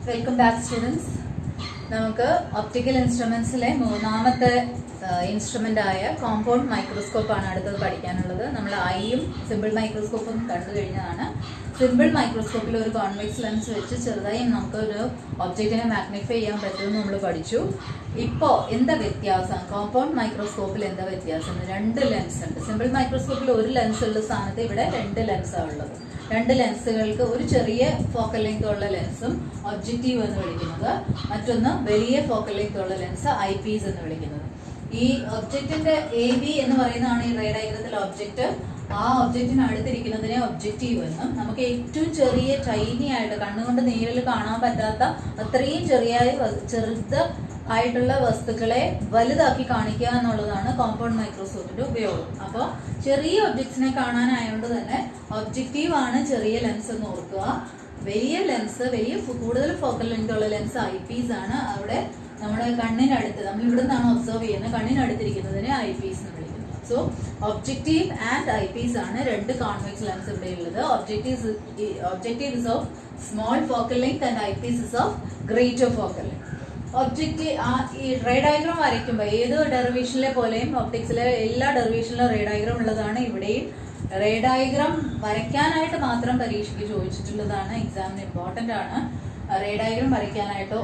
Welcome back students. നമുക്ക് optical ഇൻസ്ട്രുമെന്റ്സിലെ മൂന്നാമത്തെ instrument ആയ കോമ്പൗണ്ട് മൈക്രോസ്കോപ്പ് ആണ് അടുത്തത് പഠിക്കാനുള്ളത്. നമ്മൾ ഐയും സിമ്പിൾ മൈക്രോസ്കോപ്പും കണ്ടു കഴിഞ്ഞതാണ്. സിമ്പിൾ മൈക്രോസ്കോപ്പിൽ ഒരു കോൺവെക്സ് ലെൻസ് വെച്ച് ചെറുതായി നമുക്ക് ഒരു ഒബ്ജക്റ്റിനെ മാഗ്നിഫൈ ചെയ്യാൻ പറ്റുമെന്ന് നമ്മൾ പഠിച്ചു. ഇപ്പോൾ എന്താ വ്യത്യാസം? കോമ്പൗണ്ട് മൈക്രോസ്കോപ്പിൽ എന്താ വ്യത്യാസം? രണ്ട് ലെൻസ് ഉണ്ട്. സിമ്പിൾ മൈക്രോസ്കോപ്പിൽ ഒരു ലെൻസ് ഉള്ള സ്ഥാനത്ത് ഇവിടെ രണ്ട് ലെൻസാണ് ഉള്ളത്. രണ്ട് ലെൻസുകൾക്ക് ഒരു ചെറിയ ഫോക്കൽ ലെങ്ത് ഉള്ള ലെൻസും ഒബ്ജക്റ്റീവ് എന്ന് വിളിക്കുന്നത്, മറ്റൊന്ന് വലിയ ഫോക്കൽ ലെങ്ത് ഉള്ള ലെൻസ് ഐ പീസ് എന്ന് വിളിക്കുന്നത്. ഈ ഒബ്ജക്റ്റിന്റെ എ ബി എന്ന് പറയുന്നതാണ് ഈ റേ ഡയഗ്രത്തിൽ ഒബ്ജക്റ്റ്. ആ ഒബ്ജക്റ്റിന് അടുത്തിരിക്കുന്നതിനെ ഒബ്ജക്റ്റീവ് എന്നും, നമുക്ക് ഏറ്റവും ചെറിയ ടൈനി ആയിട്ട് കണ്ണുകൊണ്ട് നേരിൽ കാണാൻ പറ്റാത്ത അത്രയും ചെറുത് ആയിട്ടുള്ള വസ്തുക്കളെ വലുതാക്കി കാണിക്കുക എന്നുള്ളതാണ് കോമ്പൗണ്ട് മൈക്രോസ്കോപ്പിന്റെ ഉപയോഗം. അപ്പോൾ ചെറിയ ഒബ്ജക്ട്സിനെ കാണാനായതുകൊണ്ട് തന്നെ ഒബ്ജക്റ്റീവ് ആണ് ചെറിയ ലെൻസ് എന്ന് ഓർക്കുക. വലിയ ലെൻസ്, കൂടുതൽ ഫോക്കൽ ലെങ്ത് ഉള്ള ലെൻസ് ഐ പീസ് ആണ്. അവിടെ നമ്മുടെ കണ്ണിനടുത്ത്, നമ്മൾ ഇവിടെ നിന്നാണ് ഒബ്സർവ് ചെയ്യുന്നത്, കണ്ണിനടുത്തിരിക്കുന്നതിനെ ഐ പീസ് എന്ന് വിളിക്കുന്നത്. So objective and eyepiece ആണ് രണ്ട് കോൺവെക്സ് ലെൻസ് ഇവിടെ ഉള്ളത്. Objective is of small focal length and eyepiece is of greater focal length. ഈ റേ ഡയഗ്രാം വരയ്ക്കുമ്പോൾ ഏത് ഡെറിവേഷനിലെ പോലെയും ഒപ്റ്റിക്സിലെ എല്ലാ ഡെറിവേഷനിലും റേ ഡയഗ്രാം ഉള്ളതാണ്. ഇവിടെയും റേ ഡയഗ്രാം വരയ്ക്കാനായിട്ട് മാത്രം പരീക്ഷയ്ക്ക് ചോദിച്ചിട്ടുള്ളതാണ്. എക്സാമിന് ഇമ്പോർട്ടൻ്റ് ആണ്. റേ ഡയഗ്രാം വരയ്ക്കാനായിട്ടോ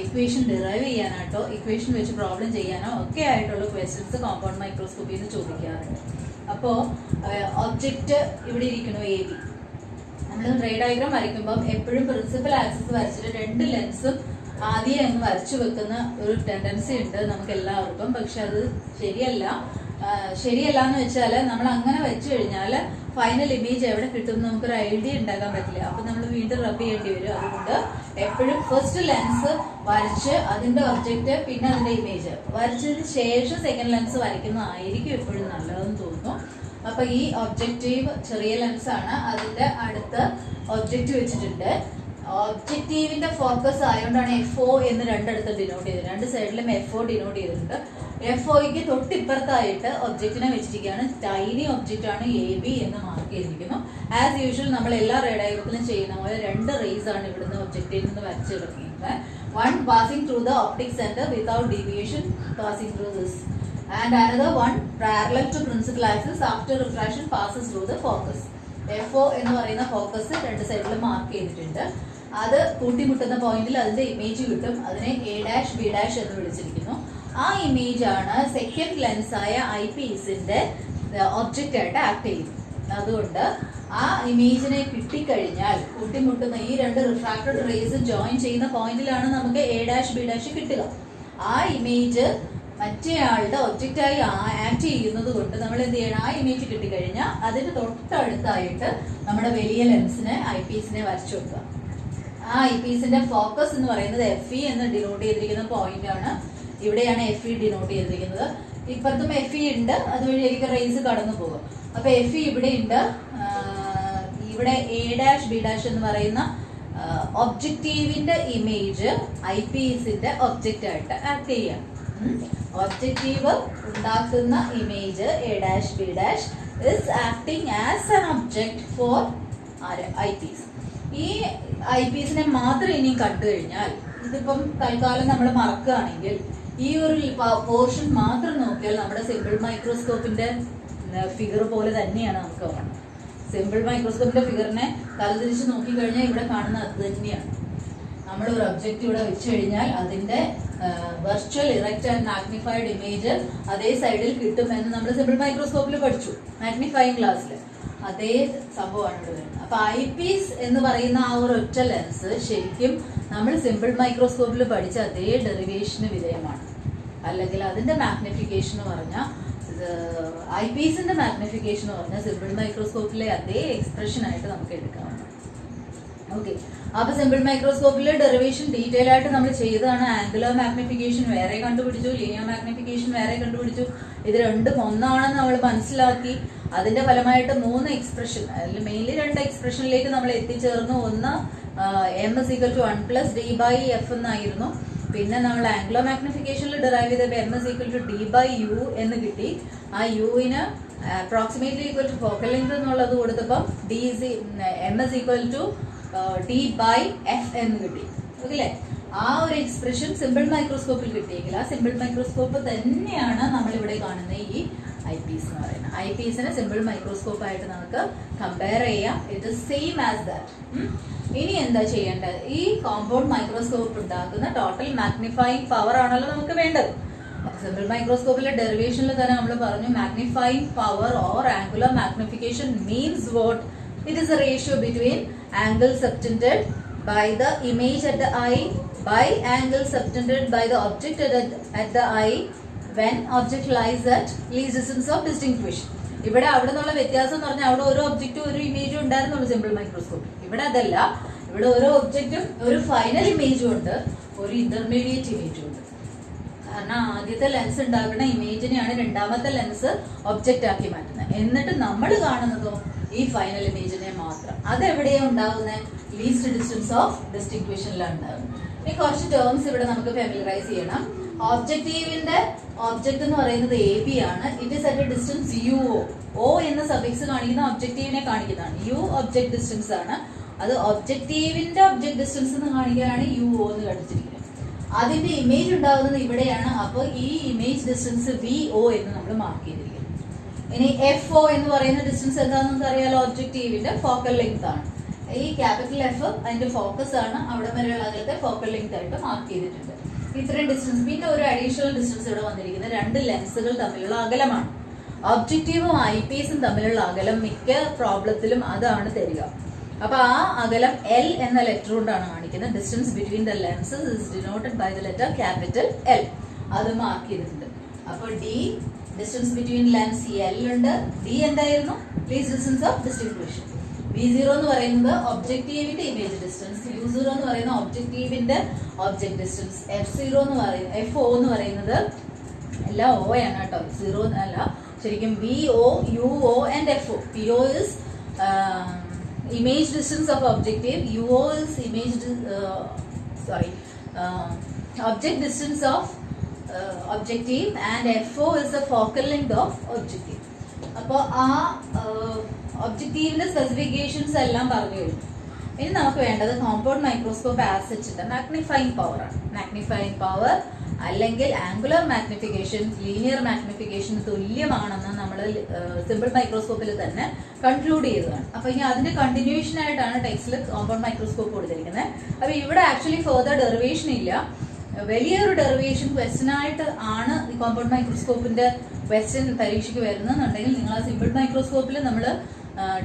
ഇക്വേഷൻ ഡിറൈവ് ചെയ്യാനായിട്ടോ ഇക്വേഷൻ വെച്ച് പ്രോബ്ലം ചെയ്യാനോ ഒക്കെ ആയിട്ടുള്ള ക്വസ്റ്റ്യൻസ് കോമ്പൗണ്ട് മൈക്രോസ്കോപ്പിൽ നിന്ന് ചോദിക്കാറുണ്ട്. അപ്പോൾ ഒബ്ജക്റ്റ് ഇവിടെ ഇരിക്കുന്നു എ ബി. നമ്മൾ റേ ഡയഗ്രാം വരയ്ക്കുമ്പോൾ എപ്പോഴും പ്രിൻസിപ്പൽ ആക്സിസ് വരച്ചിട്ട് രണ്ട് ലെൻസും ആദ്യം അങ്ങ് വരച്ചു വെക്കുന്ന ഒരു ടെൻഡൻസി ഉണ്ട് നമുക്ക് എല്ലാവർക്കും. പക്ഷെ അത് ശരിയല്ല എന്ന് വെച്ചാൽ നമ്മൾ അങ്ങനെ വെച്ചു കഴിഞ്ഞാൽ ഫൈനൽ ഇമേജ് എവിടെ കിട്ടും നമുക്കൊരു ഐഡിയ ഉണ്ടാക്കാൻ പറ്റില്ല. അപ്പൊ നമ്മൾ വീണ്ടും റബ് ചെയ്യേണ്ടി വരും. അതുകൊണ്ട് എപ്പോഴും ഫസ്റ്റ് ലെൻസ് വരച്ച് അതിന്റെ ഒബ്ജക്റ്റ് പിന്നെ അതിന്റെ ഇമേജ് വരച്ചതിന് ശേഷം സെക്കൻഡ് ലെൻസ് വരയ്ക്കുന്നതായിരിക്കും എപ്പോഴും നല്ലതെന്ന് തോന്നുന്നു. അപ്പൊ ഈ ഒബ്ജക്റ്റീവ് ചെറിയ ലെൻസ് ആണ്. അതിന്റെ അടുത്ത് ഒബ്ജക്റ്റ് വെച്ചിട്ടുണ്ട്. ഒബ്ജക്റ്റീവിന്റെ ഫോക്കസ് ആയതുകൊണ്ടാണ് FO എന്ന് രണ്ടിടത്ത് ഡിനോട്ട് ചെയ്തത്. രണ്ട് സൈഡിലും FO ഡിനോട്ട് ചെയ്തിട്ടുണ്ട്. FOയ്ക്ക് തൊട്ടിപ്പുറത്തായിട്ട് ഒബ്ജക്റ്റിനെ വെച്ചിരിക്കുകയാണ്. ടൈനി ഒബ്ജക്റ്റ് ആണ് AB എന്ന് മാർക്ക് ചെയ്തിരിക്കുന്നു. ആസ് യൂഷ്വൽ നമ്മൾ എല്ലാ റേ ഡയഗ്രത്തിലും ചെയ്യുന്ന പോലെ രണ്ട് റേസ് ആണ് ഇവിടുന്ന് ഒബ്ജക്റ്റിൽ നിന്ന് വരച്ചെടുക്കുന്നത്. One passing through the optic centre without deviation passing through this, and another one parallel to principal axis after refraction passes through the focus. FO എന്ന് പറയുന്ന ഫോക്കസ് രണ്ട് സൈഡിലും മാർക്ക് ചെയ്തിട്ടുണ്ട്. അത് കൂട്ടിമുട്ടുന്ന പോയിന്റിൽ അതിന്റെ ഇമേജ് കിട്ടും. അതിനെ A', B' എന്ന് വിളിച്ചിരിക്കുന്നു. ആ ഇമേജ് ആണ് സെക്കൻഡ് ലെൻസ് ആയ ഐ പീസിന്റെ ഒബ്ജക്റ്റ് ആയിട്ട് ആക്ട് ചെയ്യുന്നത്. അതുകൊണ്ട് ആ ഇമേജിനെ കിട്ടിക്കഴിഞ്ഞാൽ കൂട്ടിമുട്ടുന്ന ഈ രണ്ട് റിഫ്രാക്റ്റഡ് റേസ് ജോയിൻ ചെയ്യുന്ന പോയിന്റിലാണ് നമുക്ക് A', B' കിട്ടുക. ആ ഇമേജ് മറ്റേ ആളുടെ ഒബ്ജക്റ്റായി ആക്ട് ചെയ്യുന്നത് കൊണ്ട് നമ്മൾ എന്ത് ചെയ്യണം? ആ ഇമേജ് കിട്ടിക്കഴിഞ്ഞാൽ അതിന് തൊട്ടടുത്തായിട്ട് നമ്മുടെ വലിയ ലെൻസിനെ ഐ പീസിനെ വരച്ചു വെക്കുക. ആ ഐ പീസിന്റെ ഫോക്കസ് എന്ന് പറയുന്നത് FE എന്ന് ഡിനോട്ട് ചെയ്തിരിക്കുന്ന പോയിന്റ് ആണ്. ഇവിടെയാണ് FE ഡിനോട്ട് ചെയ്തിരിക്കുന്നത്. ഇപ്പുറത്തും FE ഉണ്ട്. അതുവഴി എനിക്ക് റേസ് കടന്നു പോകും. അപ്പൊ FE ഇവിടെ ഉണ്ട്. ഇവിടെ A', B' എന്ന് പറയുന്ന ഒബ്ജക്റ്റീവിന്റെ ഇമേജ് ഐ പീസിന്റെ ഒബ്ജക്റ്റ് ആയിട്ട് ആക്ട് ചെയ്യാം. ഒബ്ജക്റ്റീവ് ഉണ്ടാക്കുന്ന image A', B' is acting as an object for eyepiece. ഈ ഐ പീസിനെ മാത്രം ഇനി കണ്ടു കഴിഞ്ഞാൽ, ഇതിപ്പം തൽക്കാലം നമ്മൾ മറക്കുകയാണെങ്കിൽ ഈ ഒരു പോർഷൻ മാത്രം നോക്കിയാൽ നമ്മുടെ സിമ്പിൾ മൈക്രോസ്കോപ്പിന്റെ ഫിഗർ പോലെ തന്നെയാണ് നമുക്ക് കാണുന്നത്. സിമ്പിൾ മൈക്രോസ്കോപ്പിന്റെ ഫിഗറിനെ തലതിരിച്ച് നോക്കിക്കഴിഞ്ഞാൽ ഇവിടെ കാണുന്ന അത് തന്നെയാണ്. നമ്മൾ ഒരു ഒബ്ജക്റ്റ് ഇവിടെ വെച്ച് കഴിഞ്ഞാൽ അതിന്റെ virtual erect and magnified image അതേ സൈഡിൽ കിട്ടുമെന്ന് നമ്മൾ സിമ്പിൾ മൈക്രോസ്കോപ്പിൽ പഠിച്ചു, മാഗ്നിഫൈങ് ക്ലാസ്സിൽ. അതേ സംഭവമാണ് ഇവിടെ വരുന്നത്. അപ്പൊ ഐ പീസ് എന്ന് പറയുന്ന ആ ഒരു ഒറ്റ ലെൻസ് ശരിക്കും നമ്മൾ സിമ്പിൾ മൈക്രോസ്കോപ്പിൽ പഠിച്ച അതേ ഡെറിവേഷന് വിധേയമാണ്. അല്ലെങ്കിൽ അതിന്റെ മാഗ്നിഫിക്കേഷൻ എന്ന് പറഞ്ഞാൽ ഐ പീസിന്റെ മാഗ്നിഫിക്കേഷൻ എന്ന് പറഞ്ഞാൽ സിമ്പിൾ മൈക്രോസ്കോപ്പിലെ അതേ എക്സ്പ്രഷൻ ആയിട്ട് നമുക്ക് എടുക്കാവുന്നതാണ്. ഓക്കെ, അപ്പൊ സിമ്പിൾ മൈക്രോസ്കോപ്പിലെ ഡെറിവേഷൻ ഡീറ്റെയിൽ ആയിട്ട് നമ്മൾ ചെയ്തതാണ്. ആംഗുലർ മാഗ്നിഫിക്കേഷൻ വേറെ കണ്ടുപിടിച്ചു, ലീനിയർ മാഗ്നിഫിക്കേഷൻ വേറെ കണ്ടുപിടിച്ചു. ഇത് രണ്ടും ഒന്നാണെന്ന് നമ്മൾ മനസ്സിലാക്കി. അതിന്റെ ഫലമായിട്ട് മൂന്ന് എക്സ്പ്രഷൻ, അതിൽ മെയിൻലി രണ്ട് എക്സ്പ്രഷനിലേക്ക് നമ്മൾ എത്തിച്ചേർന്നു. ഒന്ന് M = 1+D/F എന്നായിരുന്നു. പിന്നെ നമ്മൾ ആംഗുലർ മാഗ്നിഫിക്കേഷനിൽ ഡിറൈവ് ചെയ്തപ്പോൾ M = D/U എന്ന് കിട്ടി. ആ യുവിന് approximately equal to focal length എന്നുള്ളത് കൊടുത്തപ്പോൾ M = D/F എന്ന് കിട്ടി. ഓക്കെ. ആ ഒരു എക്സ്പ്രഷൻ സിമ്പിൾ മൈക്രോസ്കോപ്പിൽ കിട്ടിയെങ്കിൽ ആ സിമ്പിൾ മൈക്രോസ്കോപ്പ് തന്നെയാണ് നമ്മളിവിടെ കാണുന്ന ഈ ഐ പീസ് എന്ന് പറയുന്നത്. ഐ പീസിനെ സിമ്പിൾ മൈക്രോസ്കോപ്പ് ആയിട്ട് നമുക്ക് കമ്പയർ ചെയ്യാം. It is same as that. ഇനി എന്താ ചെയ്യേണ്ടത്? ഈ കോമ്പൗണ്ട് മൈക്രോസ്കോപ്പ് ഉണ്ടാക്കുന്ന ടോട്ടൽ മാഗ്നിഫൈങ് പവർ ആണല്ലോ നമുക്ക് വേണ്ടത്. സിമ്പിൾ മൈക്രോസ്കോപ്പിലെ ഡെറിവേഷനിൽ തന്നെ നമ്മൾ പറഞ്ഞു, magnifying power or angular magnification means what? It is A ratio between angle subtended by the image at the eye by angle subtended by the object at the eye when object lies at least distance of distinction. ഇവിടെ അവിടെ നിന്നുള്ള വ്യത്യാസം എന്ന് പറഞ്ഞാൽ അവിടെ ഓരോ ഒബ്ജക്റ്റും ഒരു ഇമേജും ഉണ്ടായിരുന്നുള്ളൂ സിമ്പിൾ മൈക്രോസ്കോപ്പിൽ. ഇവിടെ അതല്ല, ഇവിടെ ഓരോ ഒബ്ജക്റ്റും ഒരു ഫൈനൽ ഇമേജും ഉണ്ട്, ഒരു ഇന്റർമീഡിയറ്റ് ഇമേജും ഉണ്ട്. കാരണം ആദ്യത്തെ ലെൻസ് ഉണ്ടാക്കുന്ന ഇമേജിനെയാണ് രണ്ടാമത്തെ ലെൻസ് ഒബ്ജക്റ്റ് ആക്കി മാറ്റുന്നത്. എന്നിട്ട് നമ്മൾ കാണുന്നതോ ഈ ഫൈനൽ ഇമേജിനെ മാത്രം. അതെവിടെയാണ് ഉണ്ടാകുന്നത്? ലീസ്റ്റ് ഡിസ്റ്റൻസ് ഓഫ് ഡിസ്റ്റിങ്ക്വിഷനിലാണ് ഉണ്ടാകുന്നത്. ഇനി കുറച്ച് ടേംസ് ഇവിടെ നമുക്ക് ഫെമിലറൈസ് ചെയ്യണം. ഒബ്ജക്റ്റീവിന്റെ ഒബ്ജക്റ്റ് എന്ന് പറയുന്നത് എ ബി ആണ്. It is at a distance u o. O എന്ന സഫിക്സ് കാണിക്കുന്ന ഒബ്ജക്റ്റീവിനെ കാണിക്കുന്നതാണ്. യു ഒബ്ജക്ട് ഡിസ്റ്റൻസ് ആണ്. അത് ഒബ്ജക്റ്റീവിന്റെ ഒബ്ജക്ട് ഡിസ്റ്റൻസ് എന്ന് കാണിക്കാനാണ് യു ഒ എന്ന് കണ്ടിരിക്കുന്നത്. അതിന്റെ ഇമേജ് ഉണ്ടാകുന്നത് ഇവിടെയാണ്. അപ്പോൾ ഈ ഇമേജ് ഡിസ്റ്റൻസ് വി ഒ എന്ന് നമ്മൾ മാർക്ക് ചെയ്തിരിക്കുന്നത്. ഇനി എഫ് ഒ എന്ന് പറയുന്ന ഡിസ്റ്റൻസ് എന്താണെന്ന് നമുക്ക് അറിയാലോ, ഒബ്ജക്റ്റീവിന്റെ ഫോക്കൽ ലെങ്ത് ആണ്. ഈ ക്യാപിറ്റൽ എഫ് അതിന്റെ ഫോക്കസ് ആണ്. അവിടെ വരെയുള്ള അകലത്തെ ഫോക്കൽ ലെങ്ത് ആയിട്ട് മാർക്ക് ചെയ്തിട്ടുണ്ട്. ഇത്രയും ഡിസ്റ്റൻസ്. പിന്നെ ഒരു അഡീഷണൽ ഡിസ്റ്റൻസ് ഇവിടെ വന്നിരിക്കുന്നത് രണ്ട് ലെൻസുകൾ തമ്മിലുള്ള അകലമാണ്. ഒബ്ജക്റ്റീവും ഐ പീസും തമ്മിലുള്ള അകലം മിക്ക പ്രോബ്ലത്തിലും അതാണ് തരിക. അപ്പൊ ആ അകലം എൽ എന്ന ലെറ്റർ കൊണ്ടാണ് കാണിക്കുന്നത്. Distance between the lenses is denoted by the letter capital L. അത് മാർക്ക് ചെയ്തിട്ടുണ്ട്. അപ്പൊ D distance between lens L ഉണ്ട്. ഡി എന്തായിരുന്നു? Least distance of distinction. V0 എന്ന് പറയുന്നത് ഒബ്ജക്റ്റീവിന്റെ ഇമേജ് ഡിസ്റ്റൻസ്, U0 എന്ന് പറയുന്ന ഒബ്ജക്റ്റീവിന്റെ ഒബ്ജക്ട് ഡിസ്റ്റൻസ്, F0 എന്ന് പറയുന്നത് FO എന്ന് പറയുന്നത് എല്ലാം O ആണ് കേട്ടോ, 0 അല്ല. ശരിക്കും VO, UO and FO. PO is image distance of objective, UO is object distance of objective and FO is the focal length of objective. അപ്പോൾ ആ ഒബ്ജക്റ്റീവിന്റെ സ്പെസിഫിക്കേഷൻസ് എല്ലാം പറഞ്ഞു കഴിഞ്ഞു. ഇനി നമുക്ക് വേണ്ടത് കോമ്പൗണ്ട് മൈക്രോസ്കോപ്പ് ആസിച്ചിന്റെ മാഗ്നിഫൈങ് പവർ ആണ്. മാഗ്നിഫൈങ് പവർ അല്ലെങ്കിൽ ആംഗുലർ മാഗ്നിഫിക്കേഷൻ ലീനിയർ മാഗ്നിഫിക്കേഷന് തുല്യമാണെന്ന് നമ്മൾ സിമ്പിൾ മൈക്രോസ്കോപ്പിൽ തന്നെ കൺക്ലൂഡ് ചെയ്തതാണ്. അപ്പൊ ഇനി അതിന്റെ കണ്ടിന്യൂഷൻ ആയിട്ടാണ് ടെക്സ്റ്റിൽ കോമ്പൗണ്ട് മൈക്രോസ്കോപ്പ് കൊടുത്തിരിക്കുന്നത്. അപ്പൊ ഇവിടെ ആക്ച്വലി ഫെർദർ ഡെറിവേഷൻ ഇല്ല. വലിയൊരു ഡെറിവേഷൻ ക്വസ്റ്റ്യൻ ആയിട്ട് ആണ് ഈ കോമ്പൗണ്ട് മൈക്രോസ്കോപ്പിന്റെ ക്വസ്റ്റ്യൻ പരീക്ഷയ്ക്ക് വരുന്നുണ്ടെങ്കിൽ നിങ്ങൾ ആ സിമ്പിൾ മൈക്രോസ്കോപ്പിൽ നമ്മൾ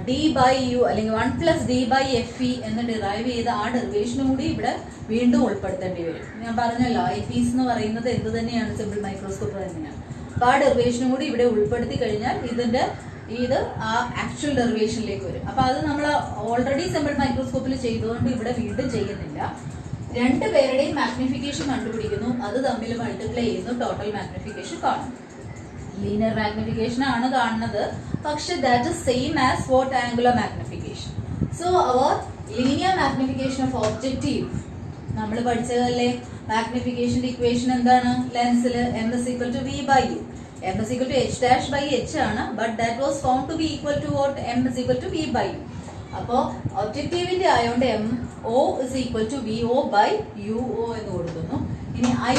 ഡി ബൈ യു അല്ലെങ്കിൽ 1+d/FE എന്ന് ഡിറൈവ് ചെയ്ത ആ ഡെറിവേഷനും കൂടി ഇവിടെ വീണ്ടും ഉൾപ്പെടുത്തേണ്ടി വരും. ഞാൻ പറഞ്ഞല്ലോ ഐ പീസ് എന്ന് പറയുന്നത് എന്ത് തന്നെയാണ്, സിമ്പിൾ മൈക്രോസ്കോപ്പ് തന്നെയാണ്. അപ്പൊ ആ ഡെറിവേഷനും കൂടി ഇവിടെ ഉൾപ്പെടുത്തി കഴിഞ്ഞാൽ ഇത് ആ ആക്ച്വൽ ഡെറിവേഷനിലേക്ക് വരും. അപ്പൊ അത് നമ്മൾ ഓൾറെഡി സിമ്പിൾ മൈക്രോസ്കോപ്പിൽ ചെയ്തുകൊണ്ട് ഇവിടെ വീണ്ടും ചെയ്യുന്നില്ല. രണ്ടുപേരുടെയും മാഗ്നിഫിക്കേഷൻ കണ്ടുപിടിക്കുന്നു, അത് തമ്മിൽ മൾട്ടിപ്ലൈ ചെയ്യുന്നു, ടോട്ടൽ മാഗ്നിഫിക്കേഷൻ കാണും. ലീനിയർ മാഗ്നിഫിക്കേഷൻ ആണ് കാണുന്നത്, പക്ഷെ that is same as what angular magnification. So our linear magnification of objective നമ്മൾ പഠിച്ചതല്ലേ. മാഗ്നിഫിക്കേഷന്റെ ഇക്വേഷൻ എന്താണ്? ലെൻസിൽ m is equal to v/u. m is equal to h'/h ആണ്, but that was found to be equal to what? m is equal to v/u. അപ്പോ ഒബ്ജക്റ്റീവിന്റെ ആയതുകൊണ്ട് MO is equal to VO/UO എന്ന് കൊടുക്കുന്നു. ഇനി I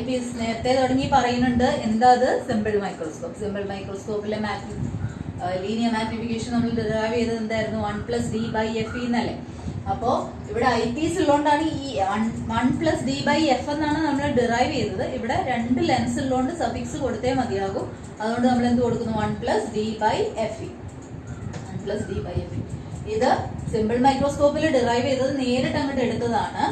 Ps നേരത്തെ തുടങ്ങി പറയുന്നുണ്ട്. എന്താ അത്? Simple microscope. സിമ്പിൾ മൈക്രോസ്കോപ്പിലെ ലീനിയർ മാഗ്നിഫിക്കേഷൻ നമ്മൾ ഡിറൈവ് ചെയ്തത് എന്തായിരുന്നു? 1+d/FE എന്നല്ലേ. അപ്പോ ഇവിടെ ഐ പീസ് ഉള്ളതുകൊണ്ടാണ് ഈ 1+d/F എന്നാണ് നമ്മൾ ഡിറൈവ് ചെയ്തത്. ഇവിടെ രണ്ട് ലെൻസ് ഉള്ളതുകൊണ്ട് സഫിക്സ് കൊടുത്തേ മതിയാകും. അതുകൊണ്ട് നമ്മൾ എന്ത് കൊടുക്കുന്നു? 1+d/FE. ഇത് സിമ്പിൾ മൈക്രോസ്കോപ്പിൽ ഡിറൈവ് ചെയ്തത് നേരിട്ട് അങ്ങോട്ട് എടുത്തതാണ്.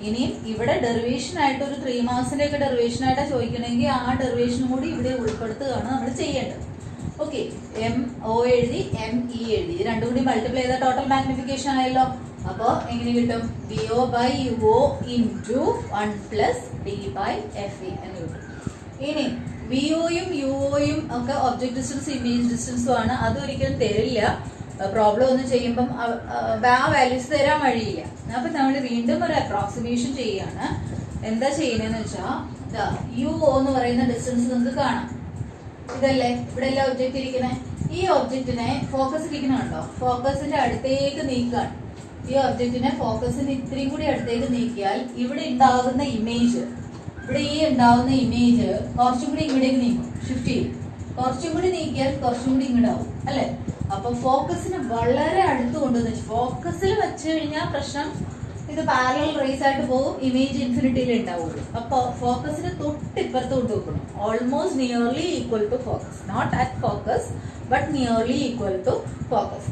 ഇനിയും ഇവിടെ ഡെറിവേഷൻ ആയിട്ട് ഒരു 3 മാർക്സിന്റെ ഒക്കെ ഡെറിവേഷൻ ആയിട്ടാണ് ചോദിക്കണമെങ്കിൽ ആ ഡെറിവേഷനും കൂടി ഇവിടെ ഉൾപ്പെടുത്തുകയാണ് നമ്മൾ ചെയ്യേണ്ടത്. ഓക്കെ, MO എഴുതി, ME എഴുതി, രണ്ടും കൂടി മൾട്ടിപ്ലൈ ചെയ്ത ടോട്ടൽ മാഗ്നിഫിക്കേഷൻ ആയല്ലോ. അപ്പോ എങ്ങനെ കിട്ടും? VO/UO into 1+d/FE എന്ന് കിട്ടും. ഇനി VOയും UOയും ഒക്കെ ഒബ്ജക്ട് ഡിസ്റ്റൻസ് ഇമേജ് ഡിസ്റ്റൻസും ആണ്. അതൊരിക്കലും തരില്ല. പ്രോബ്ലം ഒന്ന് ചെയ്യുമ്പം ആ വാല്യൂസ് തരാൻ വഴിയില്ല. അപ്പൊ നമ്മൾ വീണ്ടും ഒരു അപ്രോക്സിമേഷൻ ചെയ്യാണ്. എന്താ ചെയ്യുന്നതെന്ന് വെച്ചാൽ UO എന്ന് പറയുന്ന ഡിസ്റ്റൻസ് നമുക്ക് കാണാം. ഇതല്ലേ ഇവിടെ എല്ലാം ഒബ്ജക്റ്റ് ഇരിക്കുന്നത്. ഈ ഒബ്ജക്റ്റിനെ ഫോക്കസ് ഇരിക്കുന്നുണ്ടോ? ഫോക്കസിന്റെ അടുത്തേക്ക് നീക്കാണ്. ഈ ഒബ്ജക്റ്റിനെ ഫോക്കസിന് ഇത്രയും കൂടി അടുത്തേക്ക് നീക്കിയാൽ ഇവിടെ ഉണ്ടാകുന്ന ഇമേജ്, ഇവിടെ ഈ ഉണ്ടാകുന്ന ഇമേജ് കുറച്ചും കൂടി ഇങ്ങോട്ടേക്ക് നീക്കും, ഷിഫ്റ്റ് ചെയ്യും. കുറച്ചും കൂടി നീക്കിയാൽ കുറച്ചും കൂടി ഇങ്ങോട്ടാവും അല്ലെ. അപ്പൊ ഫോക്കസിന് വളരെ അടുത്ത് കൊണ്ടുവന്ന് ഫോക്കസിൽ വെച്ച് കഴിഞ്ഞാൽ പ്രശ്നം ഇത് പാരലൽ റേസ് ആയിട്ട് പോകും, ഇമേജ് ഇൻഫിനിറ്റിയിൽ ഉണ്ടാവുള്ളൂ. അപ്പൊ ഫോക്കസിന് തൊട്ടിപ്പുറത്ത് കൊണ്ടുവെക്കണം, almost nearly equal to focus, not at focus but nearly equal to focus.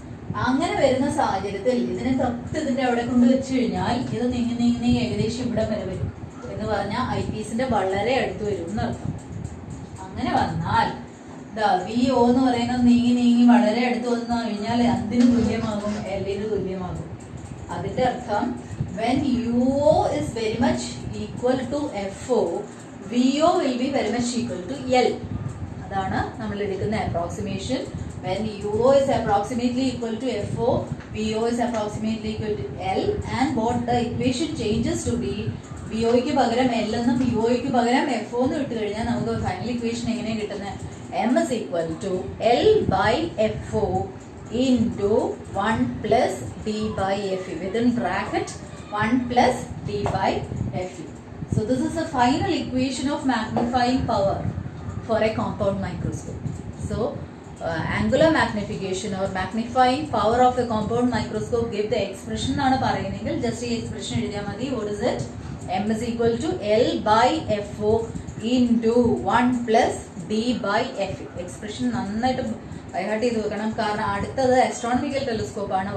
അങ്ങനെ വരുന്ന സാഹചര്യത്തിൽ ഇതിനെ തൊട്ട് ഇതിന്റെ അവിടെ കൊണ്ട് വെച്ച് കഴിഞ്ഞാൽ ഇത് നീങ്ങി നീങ്ങി ഏകദേശം ഇവിടെ വരെ വരും എന്ന് പറഞ്ഞാൽ ഐ പീസിന്റെ വളരെ അടുത്ത് വരും എന്നർത്ഥം. അങ്ങനെ വന്നാൽ VO എന്ന് പറയുന്നത് നീങ്ങി നീങ്ങി വളരെ അടുത്ത് വന്നു കഴിഞ്ഞാൽ എന്തിനു തുല്യമാകും? Lന് തുല്യമാകും. അതിന്റെ അർത്ഥം when UO is very much equal to FO, VO will be very much equal to L. അതാണ് നമ്മൾ എടുക്കുന്ന approximation. When UO is approximately equal to FO, VO is approximately equal to L, and what the equation changes to be VOയ്ക്ക് പകരം L എന്നും VOയ്ക്ക് പകരം FO എന്ന് ഇട്ട് കഴിഞ്ഞാൽ നമുക്ക് ഫൈനൽ ഇക്വേഷൻ എങ്ങനെയാണ് കിട്ടുന്നത്? M is equal to L by FO into 1 plus D by FE, within bracket 1 plus D by FE. So this is the final equation of magnifying power for a compound microscope. So angular magnification or magnifying power of a compound microscope give the expression ആണ് പറയുന്നെങ്കിൽ just ഈ expression എഴുതിയാൽ മതി. What is it? M is equal to L by FO into 1 plus D by FE. Expression നന്നായിട്ട് by heart ചെയ്ത് വെക്കണം, കാരണം അടുത്തത് astronomical telescope ആണ്.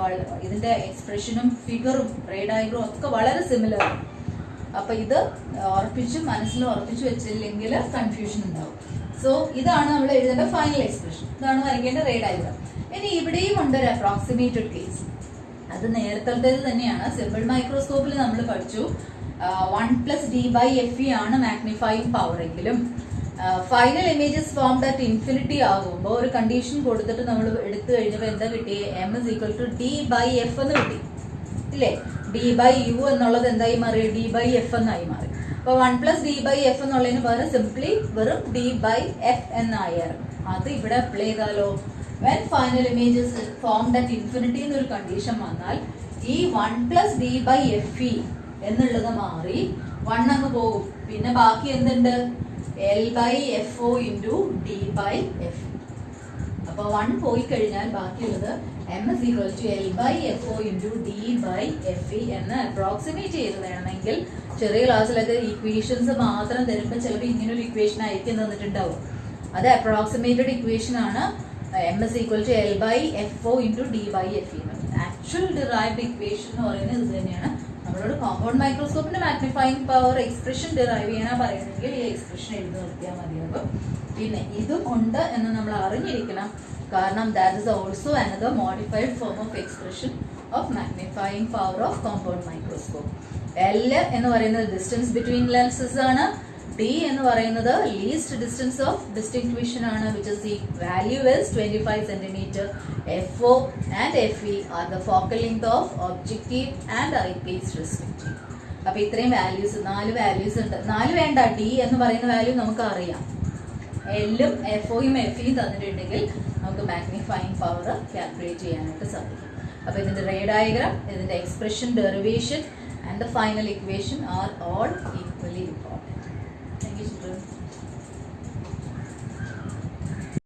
ഇതിന്റെ എക്സ്പ്രഷനും ഫിഗറും റേ ഡയഗ്രം ഒക്കെ വളരെ സിമിലർ ആണ്. അപ്പൊ ഇത് മനസ്സിൽ ഉറപ്പിച്ചു വെച്ചില്ലെങ്കിൽ കൺഫ്യൂഷൻ ഉണ്ടാവും. സോ ഇതാണ് നമ്മൾ എഴുതേണ്ട ഫൈനൽ എക്സ്പ്രഷൻ, ഇതാണ് വരയ്ക്കേണ്ട റേ ഡയഗ്രം. ഇനി ഇവിടെയും ഉണ്ട് ഒരു അപ്രോക്സിമേറ്റഡ് കേസ്. അത് നേരത്തേത് തന്നെയാണ്. സിമ്പിൾ മൈക്രോസ്കോപ്പിൽ നമ്മൾ പഠിച്ചു 1 plus D by FE ആണ് മാഗ്നിഫൈയിങ് പവർ എങ്കിലും final images formed at infinity ആകുമ്പോൾ ഒരു കണ്ടീഷൻ കൊടുത്തിട്ട് നമ്മൾ എടുത്തു കഴിഞ്ഞപ്പോൾ എന്താ കിട്ടിയത്? M is equal to D by F എന്ന് കിട്ടി ഇല്ലേ? D by U എന്നുള്ളത് എന്തായി മാറി? D by F എന്നായി മാറി. അപ്പൊ 1 plus D by F എന്നുള്ളതിന് പകരം സിംപ്ലി വെറും D by F എന്നായിരുന്നു. അത് ഇവിടെ അപ്ലൈ ചെയ്താലോ? when final images formed at infinity എന്നൊരു കണ്ടീഷൻ വന്നാൽ ഈ 1 plus D by FE എന്നുള്ളത് മാറി 1 അങ്ങ് പോകും. പിന്നെ ബാക്കി എന്തുണ്ട്? L by FO into D by FE. അപ്പൊ 1 പോയി കഴിഞ്ഞാൽ ബാക്കിയുള്ളത് M is equal to L by FO into D by FE എന്ന് അപ്രോക്സിമേറ്റ് ചെയ്ത് വേണമെങ്കിൽ ചെറിയ ക്ലാസ്സിലൊക്കെ ഇക്വേഷൻസ് മാത്രം തരുമ്പോൾ ചിലപ്പോൾ ഇങ്ങനെ ഒരു ഇക്വേഷൻ ആയിരിക്കും തന്നിട്ടുണ്ടാവും. അത് അപ്രോക്സിമേറ്റഡ് ഇക്വേഷൻ ആണ്. M is equal to L by FO into D by FE. Actual derived equation എന്ന് പറയുന്നത് ഇത് തന്നെയാണ്. നമ്മളോട് കോമ്പൗണ്ട് മൈക്രോസ്കോപ്പിന്റെ മാഗ്നിഫൈയിങ് പവർ എക്സ്പ്രഷൻ ഡിറൈവ് ചെയ്യാനാ പറയുന്നെങ്കിൽ ഈ എക്സ്പ്രഷൻ എഴുതി നിർത്തിയാൽ മതിയാകും. പിന്നെ ഇതും ഉണ്ട് എന്ന് നമ്മൾ അറിഞ്ഞിരിക്കണം, കാരണം that is also another modified form of expression of magnifying power of compound microscope. L എന്ന് പറയുന്നത് ഡിസ്റ്റൻസ് ബിറ്റ്വീൻ ലെൻസസ് ആണ്. D എന്ന് പറയുന്നത് ലീസ്റ്റ് ഡിസ്റ്റൻസ് ഓഫ് ഡിസ്റ്റിങ്ക്വിഷൻ ആണ്, which is the value is 25 cm. FO and FE are the focal length of objective and eyepiece respectively. അപ്പൊ ഇത്രയും values, 4 values ഉണ്ട്. 4 വേണ്ട, D എന്ന് പറയുന്ന വാല്യൂ നമുക്ക് അറിയാം. Lഉം FOയും FEയും തന്നിട്ടുണ്ടെങ്കിൽ നമുക്ക് മാഗ്നിഫൈയിങ് പവർ കാൽക്കുലേറ്റ് ചെയ്യാനായിട്ട് സാധിക്കും. അപ്പൊ ഇതിന്റെ റേ ഡയഗ്രാം, ഇതിന്റെ expression, derivation and the final equation are all equally important.